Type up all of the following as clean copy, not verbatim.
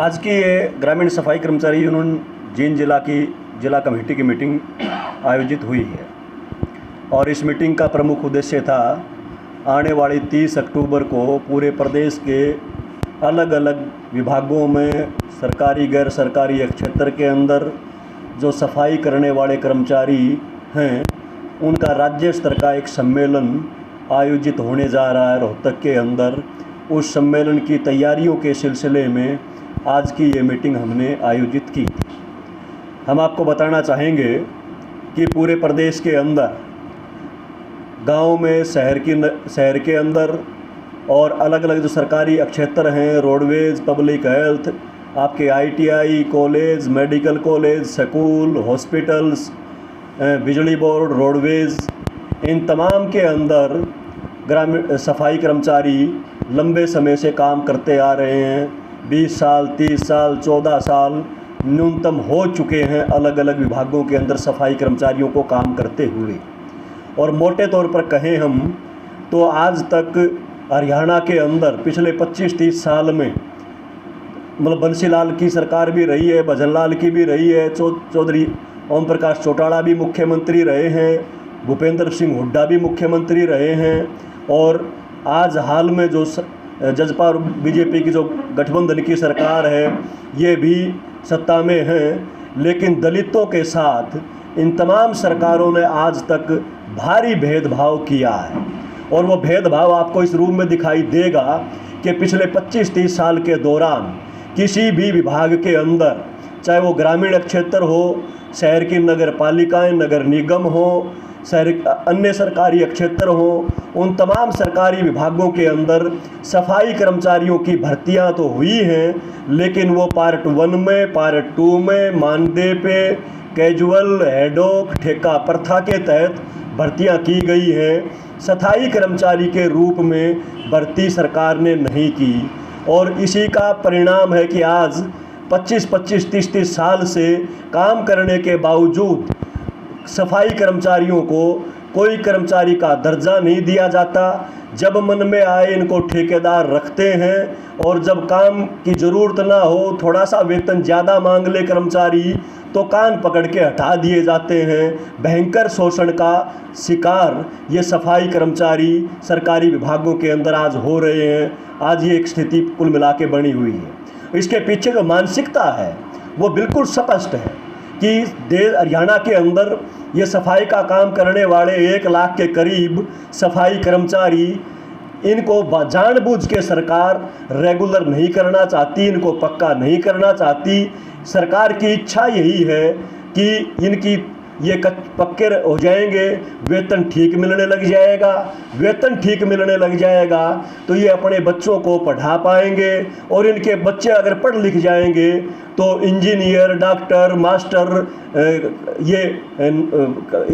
आज की ये ग्रामीण सफाई कर्मचारी यूनियन जींद जिला की जिला कमेटी की मीटिंग आयोजित हुई है और इस मीटिंग का प्रमुख उद्देश्य था आने वाली 30 अक्टूबर को पूरे प्रदेश के अलग अलग विभागों में सरकारी गैर सरकारी क्षेत्र के अंदर जो सफाई करने वाले कर्मचारी हैं उनका राज्य स्तर का एक सम्मेलन आयोजित होने जा रहा है रोहतक के अंदर। उस सम्मेलन की तैयारियों के सिलसिले में आज की ये मीटिंग हमने आयोजित की थी। हम आपको बताना चाहेंगे कि पूरे प्रदेश के अंदर गांव में शहर के अंदर और अलग अलग जो सरकारी क्षेत्र हैं, रोडवेज, पब्लिक हेल्थ, आपके ITI college, medical college, school, hospitals, बिजली बोर्ड, रोडवेज, इन तमाम के अंदर ग्रामीण सफाई कर्मचारी लंबे समय से काम करते आ रहे हैं। 20 साल, 30 साल, 14 साल न्यूनतम हो चुके हैं अलग अलग विभागों के अंदर सफाई कर्मचारियों को काम करते हुए। और मोटे तौर पर कहें हम तो आज तक हरियाणा के अंदर पिछले 25-30 साल में मतलब बंसीलाल की सरकार भी रही है, भजनलाल की भी रही है, चौधरी ओम प्रकाश चौटाला भी मुख्यमंत्री रहे हैं, भूपेंद्र सिंह हुड्डा भी मुख्यमंत्री रहे हैं और आज हाल में जो जजपा और बीजेपी की जो गठबंधन की सरकार है ये भी सत्ता में है। लेकिन दलितों के साथ इन तमाम सरकारों ने आज तक भारी भेदभाव किया है और वो भेदभाव आपको इस रूप में दिखाई देगा कि पिछले 25-30 साल के दौरान किसी भी विभाग के अंदर, चाहे वो ग्रामीण क्षेत्र हो, शहर की नगर पालिकाएँ, नगर निगम हो, शहर अन्य सरकारी क्षेत्र हो, उन तमाम सरकारी विभागों के अंदर सफाई कर्मचारियों की भर्तियां तो हुई हैं, लेकिन वो पार्ट 1 में, पार्ट 2 में, मानदेय पे, कैजुअल, हेडोक, ठेका प्रथा के तहत भर्तियां की गई हैं। सफाई कर्मचारी के रूप में भर्ती सरकार ने नहीं की और इसी का परिणाम है कि आज 25-25, 30-30 साल से काम करने के बावजूद सफाई कर्मचारियों को कोई कर्मचारी का दर्जा नहीं दिया जाता। जब मन में आए इनको ठेकेदार रखते हैं और जब काम की ज़रूरत ना हो, थोड़ा सा वेतन ज़्यादा मांग ले कर्मचारी तो कान पकड़ के हटा दिए जाते हैं। भयंकर शोषण का शिकार ये सफाई कर्मचारी सरकारी विभागों के अंदर आज हो रहे हैं। आज ये एक स्थिति कुल मिला के बनी हुई है। इसके पीछे जो मानसिकता है वो बिल्कुल स्पष्ट है कि हरियाणा के अंदर ये सफाई का काम करने वाले 1 लाख के करीब सफाई कर्मचारी, इनको जानबूझ के सरकार रेगुलर नहीं करना चाहती, इनको पक्का नहीं करना चाहती। सरकार की इच्छा यही है कि इनकी ये पक्के हो जाएंगे, वेतन ठीक मिलने लग जाएगा। वेतन ठीक मिलने लग जाएगा तो ये अपने बच्चों को पढ़ा पाएंगे और इनके बच्चे अगर पढ़ लिख जाएंगे तो इंजीनियर, डॉक्टर, मास्टर ये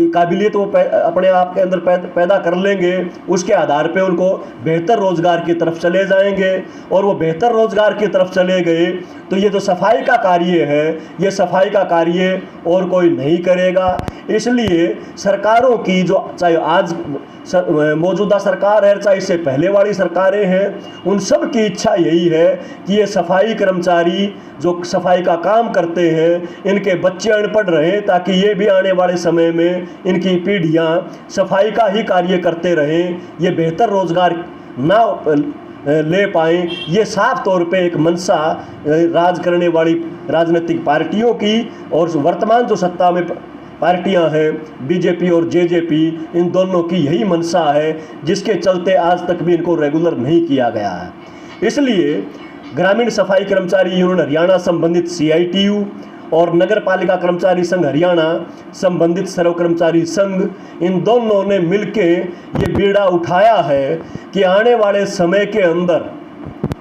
काबिलियत वो अपने आप के अंदर पैदा कर लेंगे। उसके आधार पे उनको बेहतर रोज़गार की तरफ चले जाएंगे और वो बेहतर रोज़गार की तरफ चले गए तो ये जो सफाई का कार्य है ये सफाई का कार्य और कोई नहीं करेगा। इसलिए सरकारों की जो चाहे आज मौजूदा सरकार है, चाहे इससे पहले वाली सरकारें हैं, उन सब की इच्छा यही है कि ये सफाई कर्मचारी जो सफाई का काम करते हैं इनके बच्चे अनपढ़ रहें ताकि ये भी आने वाले समय में इनकी पीढ़ियां सफाई का ही कार्य करते रहें, ये बेहतर रोज़गार ना ले पाएँ। ये साफ तौर पे एक मंशा राज करने वाली राजनीतिक पार्टियों की और वर्तमान जो सत्ता में पार्टियां हैं बीजेपी और जेजेपी, इन दोनों की यही मंशा है जिसके चलते आज तक भी इनको रेगुलर नहीं किया गया है। इसलिए ग्रामीण सफाई कर्मचारी यूनियन हरियाणा संबंधित CITU और नगर पालिका कर्मचारी संघ हरियाणा संबंधित सर्व कर्मचारी संघ, इन दोनों ने मिलके ये बीड़ा उठाया है कि आने वाले समय के अंदर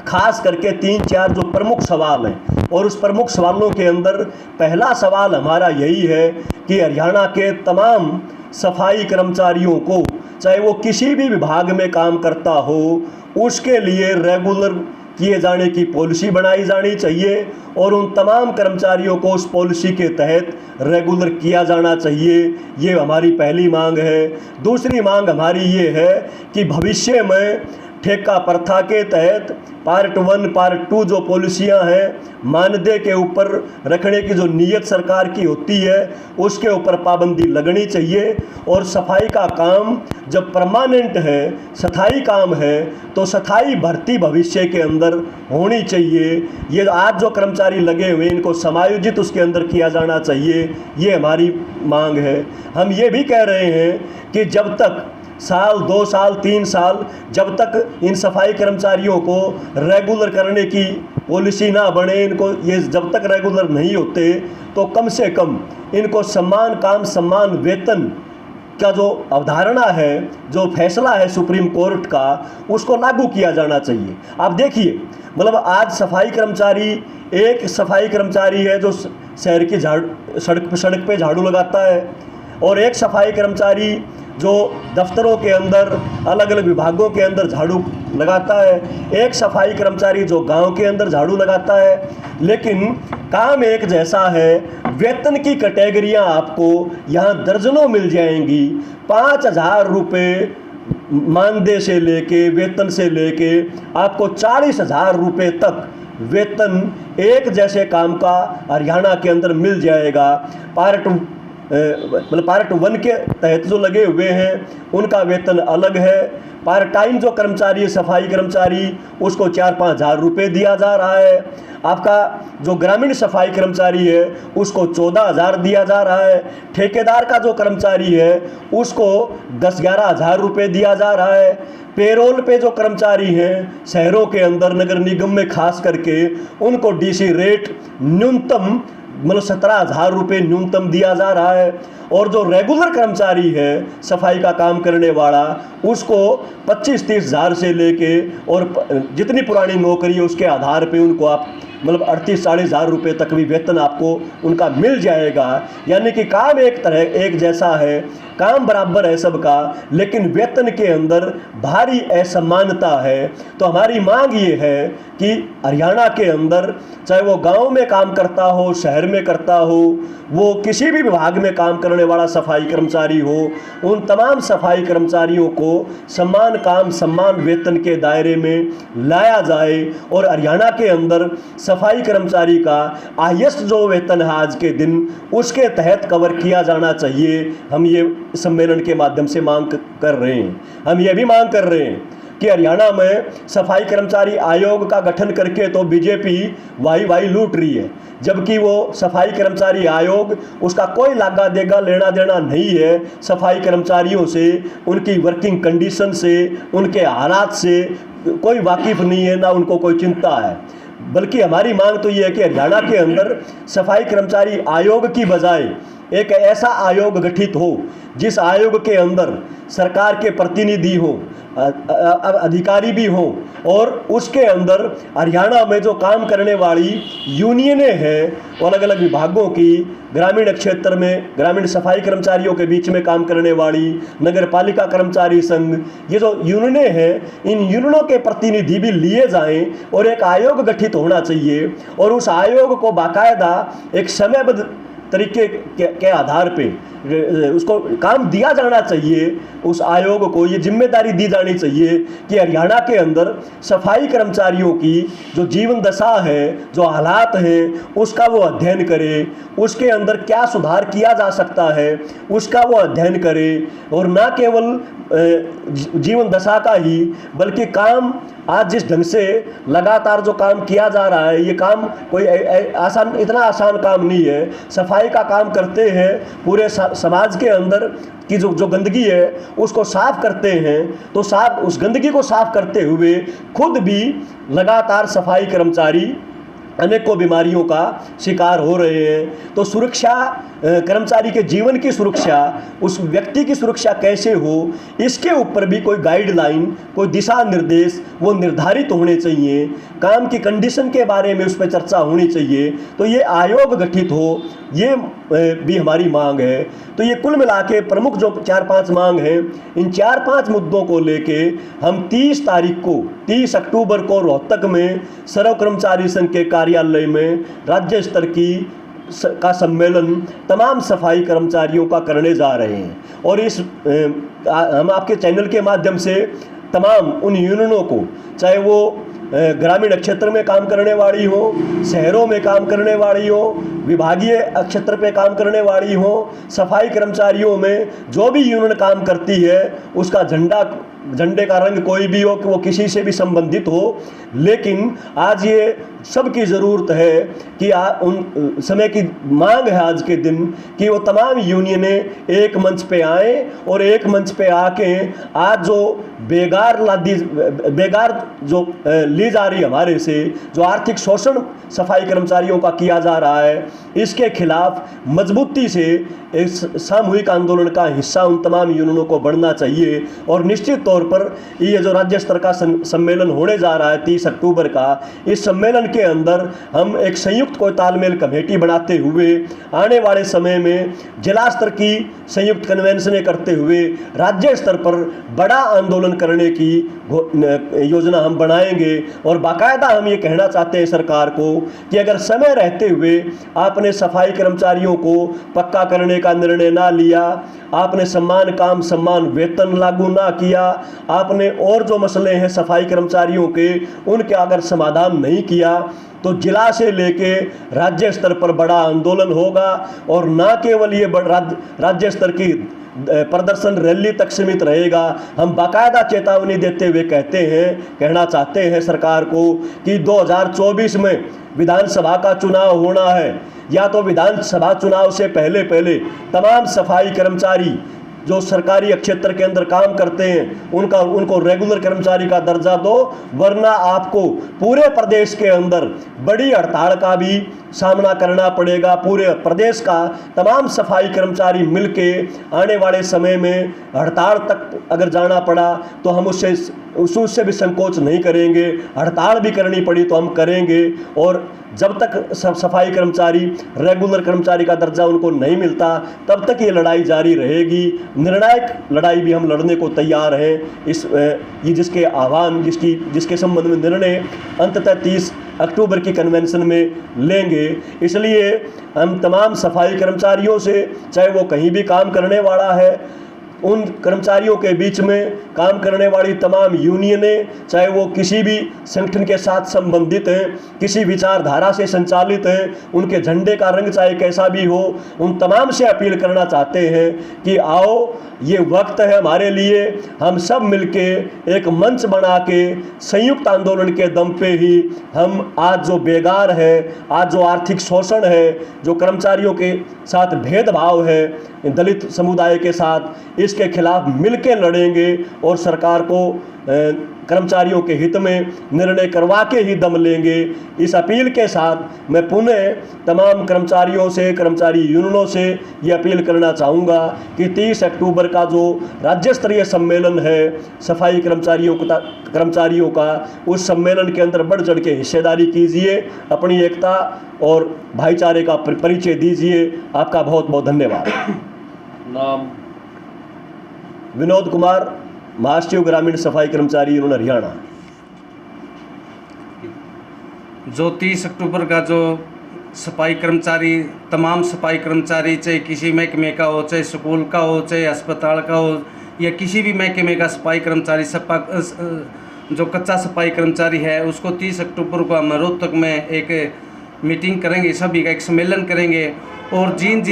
खास करके 3-4 जो प्रमुख सवाल हैं और उस प्रमुख सवालों के अंदर पहला सवाल हमारा यही है कि हरियाणा के तमाम सफाई कर्मचारियों को, चाहे वो किसी भी विभाग में काम करता हो, उसके लिए रेगुलर किए जाने की पॉलिसी बनाई जानी चाहिए और उन तमाम कर्मचारियों को उस पॉलिसी के तहत रेगुलर किया जाना चाहिए। ये हमारी पहली मांग है। दूसरी मांग हमारी ये है कि भविष्य में ठेका प्रथा के तहत पार्ट 1 पार्ट 2 जो पॉलिसियां हैं मानदेय के ऊपर रखने की जो नीयत सरकार की होती है उसके ऊपर पाबंदी लगनी चाहिए। और सफाई का काम जब परमानेंट है, स्थायी काम है, तो स्थायी भर्ती भविष्य के अंदर होनी चाहिए। ये आज जो कर्मचारी लगे हुए इनको समायोजित उसके अंदर किया जाना चाहिए, ये हमारी मांग है। हम ये भी कह रहे हैं कि जब तक साल 2 साल 3 साल जब तक इन सफाई कर्मचारियों को रेगुलर करने की पॉलिसी ना बने, इनको ये जब तक रेगुलर नहीं होते तो कम से कम इनको सम्मान काम सम्मान वेतन का जो अवधारणा है, जो फैसला है सुप्रीम कोर्ट का, उसको लागू किया जाना चाहिए। आप देखिए, मतलब आज सफाई कर्मचारी, एक सफाई कर्मचारी है जो शहर की सड़क पे झाड़ू लगाता है, और एक सफाई कर्मचारी जो दफ्तरों के अंदर अलग अलग विभागों के अंदर झाड़ू लगाता है, एक सफाई कर्मचारी जो गांव के अंदर झाड़ू लगाता है। लेकिन काम एक जैसा है, वेतन की कैटेगरियां आपको यहाँ दर्जनों मिल जाएंगी। 5,000 रुपये मानदेय से लेके, वेतन से लेके आपको 40,000 रुपये तक वेतन एक जैसे काम का हरियाणा के अंदर मिल जाएगा। पार्ट 1 के तहत जो लगे हुए हैं उनका वेतन अलग है। पार्ट टाइम जो कर्मचारी है, सफाई कर्मचारी, उसको 4-5 हज़ार रुपये दिया जा रहा है। आपका जो ग्रामीण सफाई कर्मचारी है उसको 14,000 दिया जा रहा है। ठेकेदार का जो कर्मचारी है उसको 10-11 हज़ार रुपये दिया जा रहा है। पेरोल पे जो कर्मचारी हैं शहरों के अंदर नगर निगम में खास करके, उनको डीसी रेट न्यूनतम मतलब 17,000 रुपये न्यूनतम दिया जा रहा है। और जो रेगुलर कर्मचारी है सफाई का काम करने वाला, उसको 25-30 हज़ार से लेके और जितनी पुरानी नौकरी है उसके आधार पे उनको आप मतलब 38-40 हज़ार रुपये तक भी वेतन आपको उनका मिल जाएगा। यानी कि काम एक तरह एक जैसा है, काम बराबर है सबका, लेकिन वेतन के अंदर भारी असमानता है। तो हमारी मांग ये है कि हरियाणा के अंदर चाहे वो गांव में काम करता हो, शहर में करता हो, वो किसी भी विभाग में काम करने वाला सफाई कर्मचारी हो, उन तमाम सफाई कर्मचारियों को समान काम सम्मान वेतन के दायरे में लाया जाए। और हरियाणा के अंदर सफाई कर्मचारी का हाईएस्ट जो वेतन है आज के दिन, उसके तहत कवर किया जाना चाहिए। हम ये सम्मेलन के माध्यम से मांग कर रहे हैं। हम ये भी मांग कर रहे हैं कि हरियाणा में सफाई कर्मचारी आयोग का गठन करके तो बीजेपी वाई लूट रही है, जबकि वो सफाई कर्मचारी आयोग, उसका कोई लागा देगा लेना देना नहीं है सफाई कर्मचारियों से, उनकी वर्किंग कंडीशन से, उनके हालात से कोई वाकिफ़ नहीं है, ना उनको कोई चिंता है। बल्कि हमारी मांग तो ये है कि हरियाणा के अंदर सफाई कर्मचारी आयोग की बजाय एक ऐसा आयोग गठित हो जिस आयोग के अंदर सरकार के प्रतिनिधि हों, अधिकारी भी हों, और उसके अंदर हरियाणा में जो काम करने वाली यूनियनें हैं अलग अलग विभागों की, ग्रामीण क्षेत्र में ग्रामीण सफाई कर्मचारियों के बीच में काम करने वाली नगर पालिका कर्मचारी संघ, ये जो यूनियनें हैं, इन यूनियनों के प्रतिनिधि भी लिए जाएं और एक आयोग गठित होना चाहिए। और उस आयोग को बाकायदा एक समयबद्ध तरीके के आधार पे उसको काम दिया जाना चाहिए। उस आयोग को ये जिम्मेदारी दी जानी चाहिए कि हरियाणा के अंदर सफाई कर्मचारियों की जो जीवन दशा है, जो हालात हैं, उसका वो अध्ययन करे, उसके अंदर क्या सुधार किया जा सकता है उसका वो अध्ययन करे। और ना केवल जीवन दशा का ही, बल्कि काम आज जिस ढंग से लगातार जो काम किया जा रहा है, ये काम कोई आसान, इतना आसान काम नहीं है। सफाई का काम करते हैं, पूरे समाज के अंदर की जो गंदगी है उसको साफ करते हैं, तो साफ उस गंदगी को साफ करते हुए खुद भी लगातार सफाई कर्मचारी अनेकों बीमारियों का शिकार हो रहे हैं। तो सुरक्षा, कर्मचारी के जीवन की सुरक्षा, उस व्यक्ति की सुरक्षा कैसे हो, इसके ऊपर भी कोई गाइडलाइन, कोई दिशा निर्देश वो निर्धारित होने चाहिए। काम की कंडीशन के बारे में उस पर चर्चा होनी चाहिए। तो ये आयोग गठित हो, ये भी हमारी मांग है। तो ये कुल मिला के प्रमुख जो 4-5 मांग हैं, इन 4-5 मुद्दों को लेके हम 30 अक्टूबर को रोहतक में सर्व कर्मचारी संघ के कार्यालय में राज्य स्तर का सम्मेलन तमाम सफाई कर्मचारियों का करने जा रहे हैं। और हम आपके चैनल के माध्यम से तमाम उन यूनियनों को, चाहे वो ग्रामीण क्षेत्र में काम करने वाली हो, शहरों में काम करने वाली हो, विभागीय क्षेत्र पे काम करने वाली हो, सफाई कर्मचारियों में जो भी यूनियन काम करती है, उसका झंडे का रंग कोई भी हो, कि वो किसी से भी संबंधित हो, लेकिन आज ये सबकी ज़रूरत है कि उन समय की मांग है आज के दिन कि वो तमाम यूनियनें एक मंच पे आएँ और एक मंच पे आके आज जो बेगार जो ली जा रही हमारे से जो आर्थिक शोषण सफाई कर्मचारियों का किया जा रहा है, इसके खिलाफ मजबूती से इस सामूहिक आंदोलन का हिस्सा उन तमाम यूनियनों को बढ़ना चाहिए। और निश्चित तौर पर ये जो राज्य स्तर का सम्मेलन होने जा रहा है 30 अक्टूबर का, इस सम्मेलन के अंदर हम एक संयुक्त कोई तालमेल कमेटी बनाते हुए आने वाले समय में जिला स्तर की संयुक्त कन्वेंशनें करते हुए राज्य स्तर पर बड़ा आंदोलन करने की योजना हम बनाएंगे। और बाकायदा हम ये कहना चाहते हैं सरकार को कि अगर समय रहते हुए आपने सफाई कर्मचारियों को पक्का करने का निर्णय ना लिया, आपने सम्मान काम सम्मान वेतन लागू ना किया, आपने और जो मसले हैं सफाई कर्मचारियों के उनके अगर समाधान नहीं किया, तो जिला से लेके राज्य स्तर पर बड़ा आंदोलन होगा। और ना केवल ये राज्य स्तर की प्रदर्शन रैली तक सीमित रहेगा। हम बाकायदा चेतावनी देते हुए कहना चाहते हैं सरकार को कि 2024 में विधानसभा का चुनाव होना है, या तो विधानसभा चुनाव से पहले तमाम सफाई कर्मचारी जो सरकारी क्षेत्र के अंदर काम करते हैं उनको रेगुलर कर्मचारी का दर्जा दो, वरना आपको पूरे प्रदेश के अंदर बड़ी हड़ताल का भी सामना करना पड़ेगा। पूरे प्रदेश का तमाम सफाई कर्मचारी मिलके आने वाले समय में हड़ताल तक अगर जाना पड़ा तो हम उससे भी संकोच नहीं करेंगे, हड़ताल भी करनी पड़ी तो हम करेंगे। और जब तक सफाई कर्मचारी रेगुलर कर्मचारी का दर्जा उनको नहीं मिलता तब तक ये लड़ाई जारी रहेगी। निर्णायक लड़ाई भी हम लड़ने को तैयार हैं। ये जिसके आह्वान जिसके संबंध में निर्णय अंततः 30 अक्टूबर की कन्वेंशन में लेंगे। इसलिए हम तमाम सफाई कर्मचारियों से, चाहे वो कहीं भी काम करने वाला है, उन कर्मचारियों के बीच में काम करने वाली तमाम यूनियनें, चाहे वो किसी भी संगठन के साथ संबंधित हैं, किसी विचारधारा से संचालित हैं, उनके झंडे का रंग चाहे कैसा भी हो, उन तमाम से अपील करना चाहते हैं कि आओ, ये वक्त है हमारे लिए, हम सब मिलके एक मंच बना के संयुक्त आंदोलन के दम पे ही हम आज जो बेगार है, आज जो आर्थिक शोषण है, जो कर्मचारियों के साथ भेदभाव है दलित समुदाय के साथ, इसके खिलाफ मिलके लड़ेंगे और सरकार को कर्मचारियों के हित में निर्णय करवा के ही दम लेंगे। इस अपील के साथ मैं पुनः तमाम कर्मचारियों से, कर्मचारी यूनियनों से ये अपील करना चाहूँगा कि 30 अक्टूबर का जो राज्य स्तरीय सम्मेलन है सफाई कर्मचारियों का, उस सम्मेलन के अंदर बढ़ चढ़ के हिस्सेदारी कीजिए, अपनी एकता और भाईचारे का परिचय दीजिए। आपका बहुत बहुत धन्यवाद। नाम विनोद कुमार, महासचिव ग्रामीण सफाई कर्मचारी यूनियन हरियाणा। जो 30 अक्टूबर का जो सफाई कर्मचारी, तमाम सफाई कर्मचारी, चाहे किसी महकमे का हो, चाहे स्कूल का हो, चाहे अस्पताल का हो, या किसी भी महकमे का सफाई कर्मचारी, जो कच्चा सफाई कर्मचारी है, उसको 30 अक्टूबर को हम रोहतक में एक मीटिंग करेंगे, सभी का एक सम्मेलन करेंगे। और जींद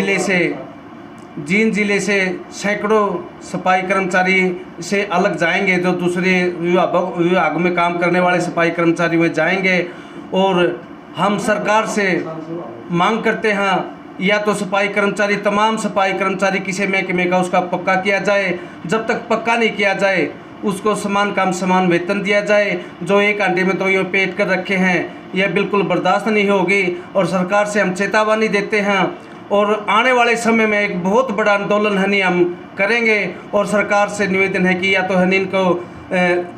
जिले से सैकड़ों सफाई कर्मचारी से अलग जाएंगे, जो दूसरे विभागों में काम करने वाले सफाई कर्मचारी में जाएंगे। और हम सरकार से मांग करते हैं, या तो तमाम सफाई कर्मचारी किसी महकमे का उसका पक्का किया जाए, जब तक पक्का नहीं किया जाए उसको समान काम समान वेतन दिया जाए। जो एक घंटे में तो ये पेट कर रखे हैं, यह बिल्कुल बर्दाश्त नहीं होगी। और सरकार से हम चेतावनी देते हैं और आने वाले समय में एक बहुत बड़ा आंदोलन हनी हम करेंगे। और सरकार से निवेदन है कि या तो हनी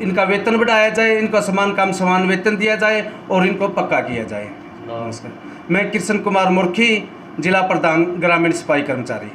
इनका वेतन बढ़ाया जाए, इनको समान काम समान वेतन दिया जाए और इनको पक्का किया जाए। नमस्कार, मैं कृष्ण कुमार मुर्खी, जिला प्रधान ग्रामीण सफाई कर्मचारी।